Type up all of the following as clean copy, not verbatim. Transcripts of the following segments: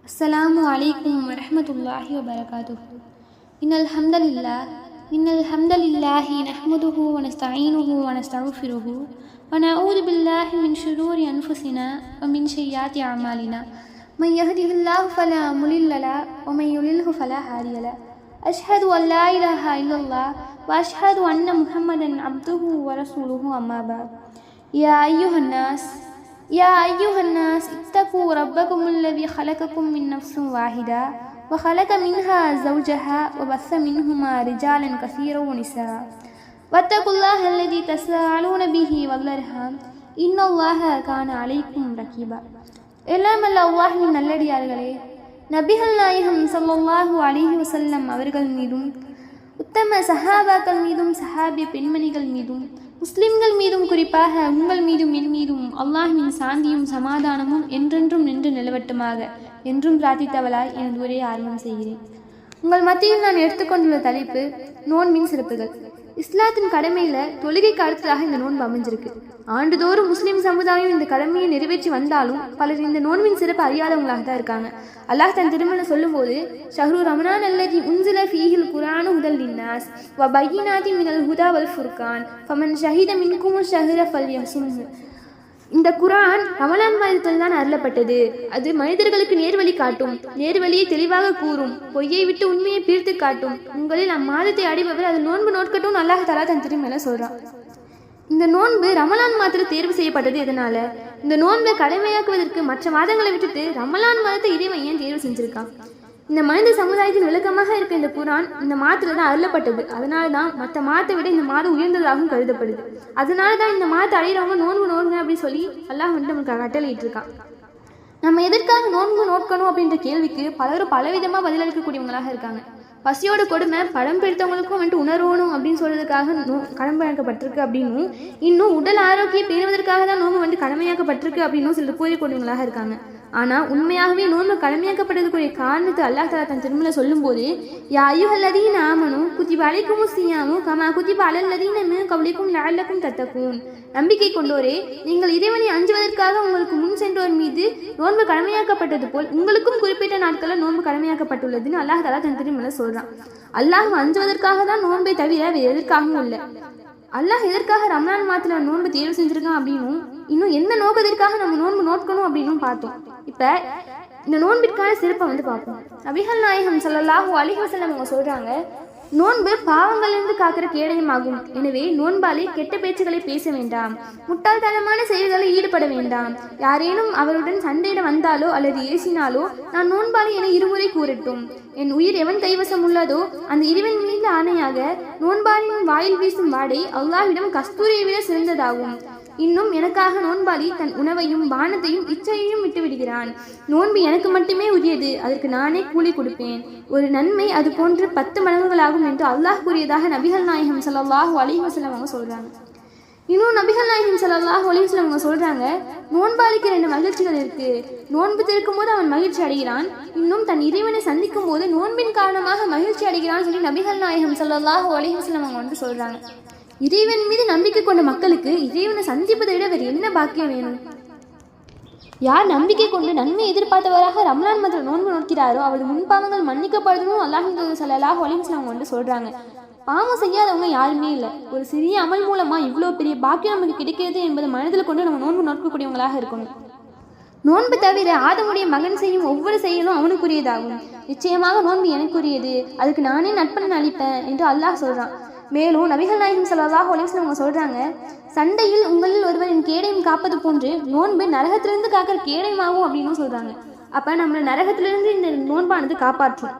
अस्सलामु अलैकुम वरहमतुल्लाहि वबरकातुह। इन्नल हम्दलिल्लाहि नहमदुहु व नस्तईनुहु व नस्तगफिरुहु व नऊज़ु बिल्लाहि मिन शुरूरि अनफुसिना व मिन सय्यिआति अअमालिना मन यहदिहिल्लाहु फला मुदिल्ल लहु व मन युद्लिल्हु फला हादिय लहु। अशहदु अन ला इलाहा इल्लल्लाह व अशहदु अन्न मुहम्मदन अब्दुहु व रसूलुहु अम्मा बाद। या अय्युहन्नास इत्तकू रब्बकुमुल्लज़ी खलक़कुम मिन नफ्सिन वाहिदा व खलक़ मिन्हा ज़ौजहा व बस्स मिन्हुमा रिजालन कसीरन व निसाअ वत्तकुल्लाह அல்லதி தஸ்அலூன பிஹி வல் அர்ஹாம் இன்னல்லாஹ கான அலைக்கும் ரகீபா। எல்லாம் அல்ல அல்லாஹ்வின் நல்லடியார்களே, நபிகள் நாயகம் ஸல்லல்லாஹு அலைஹி வஸல்லம் அவர்கள் மீதும் உத்தம சஹாபாக்கள் மீதும் சஹாபிய பெண்மணிகள் மீதும் முஸ்லிம்கள் மீதும் குறிப்பாக உங்கள் மீதும் என் மீதும் அல்லாஹ்வின் சாந்தியும் சமாதானமும் என்றென்றும் நின்று நிலவட்டுமாக என்றும் பிரார்த்தித்தவளாய் எனது உரையை ஆரம்பம் செய்கிறேன். உங்கள் மத்தியில் நான் எடுத்துக்கொண்டுள்ள தலைப்பு நோன்பின் சிறப்புகள். இஸ்லாத்தின் கடமையில் தொழுகைக்கு அடுத்ததாக இந்த நோன்பு அமைஞ்சிருக்கு. ஆண்டுதோறும் முஸ்லிம் சமுதாயம் இந்த கடமையை நிறைவேற்றி வந்தாலும் பலர் இந்த நோன்பின் சிறப்பு அறியாதவங்களாக தான் இருக்காங்க. அல்லாஹ் தன் திருமணம் சொல்லும்போது ஷஹ்ரு ரமலான் அல்லதி உன்சில ஃபீஹில் குர்ஆனு ஹுதல் லின்னாஸ் வ பையினாத்தின் மினல் ஹுதா வல் ஃபுர்கான் ஃபமன் ஷஹித மின்குமு ஷஹ்ர ஃபல்யஸும்ஹு. இந்த குர்ஆன் ரமலான் மாதத்தில் தான் அருளப்பட்டது. அது மனிதர்களுக்கு நேர்வழி காட்டும், நேர்வழியை தெளிவாக கூறும், பொய்யை விட்டு உண்மையை பிரித்து காட்டும். உங்களில் அம்மாதத்தை அடைபவர் அது நோன்பு நோட்கட்டும் அல்லாஹ் தஆலா தன் திருமறையில சொல்றான். இந்த நோன்பு ரமலான் மாதத்தில் தேர்வு செய்யப்பட்டது எதனால? இந்த நோன்பை கடமையாக்குவதற்கு மற்ற மாதங்களை விட்டுட்டு ரமலான் மாதத்தை இறைவன் ஏன் தேர்வு செஞ்சிருக்கான்? இந்த மனித சமுதாயத்தின் விளக்கமாக இருக்க இந்த குர்ஆன் இந்த மாதத்துல தான் அருளப்பட்டது. அதனால தான் மற்ற மாதத்தை விட இந்த மாதம் உயர்ந்ததாகவும் கருதப்படுது. அதனால தான் இந்த மாதத்தை அடையிறவங்க நோன்பு நோடுங்க அப்படின்னு சொல்லி அல்லாஹ் வந்துட்டு நமக்கு கட்டளையிட்டு இருக்கான். நம்ம எதற்காக நோன்பு நோக்கணும் அப்படின்ற கேள்விக்கு பலரும் பலவிதமாக பதிலளிக்கக்கூடியவங்களாக இருக்காங்க. பசியோட கொடுமை படம் பிடித்தவங்களுக்கும் வந்துட்டு உணர்வணும் அப்படின்னு சொல்றதுக்காக கடமையாக்கப்பட்டிருக்கு அப்படின்னும், இன்னும் உடல் ஆரோக்கியம் பேணுவதற்காக தான் நோன்பு வந்து கடமையாக்கப்பட்டிருக்கு அப்படின்னும் சிலர் கூறக்கூடியவங்களாக இருக்காங்க. ஆனால் உண்மையாகவே நோன்பு கடமையாக்கப்பட்டதுக்குரிய காரணத்தை அல்லாஹ் தஆலா தன் திருமறையில சொல்லும்போது யா அய்யுஹல்லதீன ஆமனு குத்திப அலைக்குமுஸ் ஸியாமு கமா குத்திப அலல்லதீன மின் கப்லிக்கும் லஅல்லக்கும் தத்தகூன். நம்பிக்கை கொண்டோரே, நீங்கள் இறைவனை அஞ்சுவதற்காக உங்களுக்கு முன் சென்றோர் மீது நோன்பு கடமையாக்கப்பட்டது போல் உங்களுக்கும் குறிப்பிட்ட நாட்களில் நோன்பு கடமையாக்கப்பட்டுள்ளதுன்னு அல்லாஹ் தஆலா தன் திருமறையில சொல்றான். அல்லாஹ் அஞ்சுவதற்காக தான் நோன்பை தவிர வேறு எதற்காகவும் இல்லை. அல்லாஹ் எதற்காக ரமலான் மாதத்துல நோன்பு தேர்வு செஞ்சிருக்கான் அப்படின்னும், இன்னும் எந்த நோக்கத்திற்காக நம்ம நோன்பு நோக்கணும் அப்படின்னு பார்த்தோம். இப்ப இந்த நோன்பிற்கான சிறப்பை வந்து பார்ப்போம். நபிகள் நாயகம் ஸல்லல்லாஹு அலைஹி வஸல்லம் அவங்க சொல்றாங்க, நோன்பு பாவங்களிலிருந்து காக்கிற கேடயமாகும். எனவே நோன்பாலே கெட்ட பேச்சுக்களை பேச வேண்டாம், முட்டாள்தனமான செயல்களில் ஈடுபட வேண்டாம். யாரேனும் அவருடன் சண்டையிட வந்தாலோ அல்லது ஏசினாலோ நான் நோன்பாளி என இருமுறை கூறட்டும். என் உயிர் எவன் கைவசம் உள்ளதோ அந்த இறைவன் மீது ஆணையாக நோன்பாளியின் வாயில் வீசும் வாடை அல்லாஹ்விடம் கஸ்தூரியை விட சிறந்ததாகும். இன்னும் எனக்காக நோன்பாளி தன் உணவையும் பானத்தையும் இச்சையையும் விட்டு விடுகிறான். நோன்பு எனக்கு மட்டுமே உரியது, அதற்கு நானே கூலி கொடுப்பேன். ஒரு நன்மை அது போன்று 10 மடங்குகளாகும் என்று அல்லாஹ் கூறியதாக நபிகள் நாயகம் ஸல்லல்லாஹு அலைஹி வஸல்லம் அவங்க சொல்றாங்க. இன்னும் நபிகள் நாயகம் ஸல்லல்லாஹு அலைஹி வஸல்லம் அவங்க சொல்றாங்க, நோன்பாளிக்கு 2 மகிழ்ச்சிகள் இருக்கு. நோன்பு திறக்கும் போது அவன் மகிழ்ச்சி அடைகிறான், இன்னும் தன் இறைவனை சந்திக்கும் போது நோன்பின் காரணமாக மகிழ்ச்சி அடைகிறான்னு சொல்லி நபிகள் நாயகம் ஸல்லல்லாஹு அலைஹி வஸல்லம் அவங்க வந்து சொல்றாங்க. இறைவன் மீது நம்பிக்கை கொண்ட மக்களுக்கு இறைவனை சந்திப்பதை விட வேறு என்ன பாக்கியம் வேணும்? யார் நம்பிக்கை கொண்டு நன்மை எதிர்பார்த்தவராக ரமலான் மாதத்தில் நோன்பு நோக்கிறாரோ அவரது முன்பாவங்கள் மன்னிக்கப்படுதுன்னு அல்லாஹ்வின் தூதர் ஸல்லல்லாஹு அலைஹி வஸல்லம் வந்து சொல்றாங்க. பாவம் செய்யாதவங்க யாருமே இல்லை. ஒரு சிறிய அமல் மூலமா இவ்வளோ பெரிய பாக்கியம் நமக்கு கிடைக்கிறது என்பதை மனதில் கொண்டு நம்ம நோன்பு நோக்கக்கூடியவங்களாக இருக்கணும். நோன்பு தவிர ஆதமுடைய மகன் செய்யும் ஒவ்வொரு செயலும் அவனுக்குரியதாகும். நிச்சயமாக நோன்பு எனக்குரியது, அதுக்கு நானே நட்பலன் அளிப்பேன் என்று அல்லாஹ் சொல்றான். மேலும் நபிகள் நாயகம் ஸல்லல்லாஹு அலைஹி வஸல்லம் அவங்க சொல்றாங்க, சண்டையில் உங்களில் ஒருவரின் கேடயம் காப்பது போன்று நோன்பு நரகத்திலிருந்து காக்கிற கேடயமாகும் அப்படின்னு சொல்றாங்க. அப்ப நம்மளை நரகத்திலிருந்து இந்த நோன்பானது காப்பாற்றும்.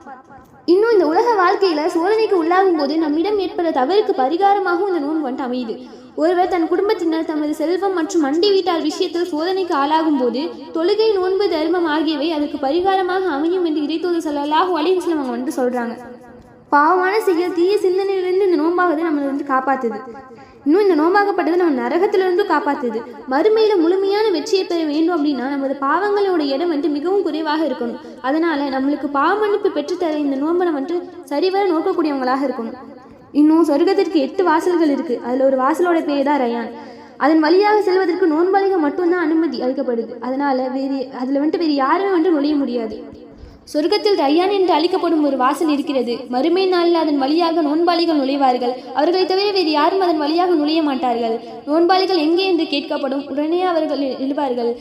இன்னும் இந்த உலக வாழ்க்கையில சோதனைக்கு உள்ளாகும் போது நம்மிடம் ஏற்பட தவறுக்கு பரிகாரமாகவும் இந்த நோன்பு வந்துட்டு அமையுது. ஒருவர் தன் குடும்பத்தினர் தமது செல்வம் மற்றும் மண்டி வீட்டார் விஷயத்தில் சோதனைக்கு ஆளாகும் போது தொழுகை, நோன்பு, தர்மம் ஆகியவை அதுக்கு பரிகாரமாக அமையும் என்று இறைத்தூதர் ஸல்லல்லாஹு அலைஹி வஸல்லம் அவங்க வந்துட்டு சொல்றாங்க. பாவமான செயல், தீய சிந்தனையிலிருந்து இந்த நோன்பாவது நம்மளை வந்து காப்பாத்துது. இன்னும் இந்த நோன்பாகப்பட்டது நம்ம நரகத்திலிருந்து காப்பாத்துது. மறுமையில முழுமையான வெற்றியை பெற வேண்டும் அப்படின்னா நமது பாவங்களோட இடம் வந்துட்டு மிகவும் குறைவாக இருக்கணும். அதனால நம்மளுக்கு பாவ மன்னிப்பு பெற்றுத்தர இந்த நோன்பை வந்துட்டு சரிவர நோக்கக்கூடியவங்களாக இருக்கணும். இன்னும் சொர்க்கத்திற்கு 8 வாசல்கள் இருக்கு. அதுல ஒரு வாசலோட பேர் தான் ரயான். அதன் வழியாக செல்வதற்கு நோன்பாளிகள் மட்டும்தான் அனுமதி அளிக்கப்படுது. அதனால வேறு அதில் வந்துட்டு வேறு யாருமே வந்துட்டு நுழைய முடியாது. சொர்க்கத்தில் ரையான் என்று அழைக்கப்படும் ஒரு வாசல் இருக்கிறது. மறுமை நாளில் அதன் வழியாக நோன்பாளிகள் நுழைவார்கள். அவர்களை தவிர வேறு யாரும் அதன் வழியாக நுழைய மாட்டார்கள். நோன்பாளிகள் எங்கே என்று கேட்கப்படும். உடனே அவர்கள் எழுவார்கள்.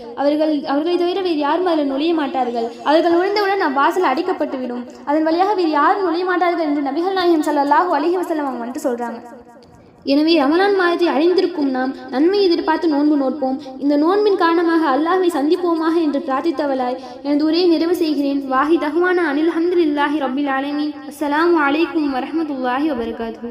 அவர்களை தவிர வேறு யாரும் அதில் நுழைய மாட்டார்கள். அவர்கள் நுழைந்தவுடன் அவ்வாசல் அடைக்கப்பட்டுவிடும். அதன் வழியாக வேறு யாரும் நுழைய மாட்டார்கள் என்று நபிகள் நாயகம் ஸல்லல்லாஹு அலைஹி வஸல்லம் அவங்க வந்துட்டு சொல்றாங்க. எனவே ரமலான் மாதத்தை அடைந்திருக்கும் நாம் நன்மை எதிர்பார்த்து நோன்பு நோட்போம். இந்த நோன்பின் காரணமாக அல்லாஹ்வை சந்திப்போமாக என்று பிரார்த்தித்தவளாய் எனது உரையை நிறைவு செய்கிறேன். வாஹி தஹ்வானா அனில் ஹம்துலில்லாஹி ரப்பில் ஆலமீன். அஸ்ஸலாமு அலைக்கும் வரஹ்மத்துல்லாஹி வபரகாத்துஹு.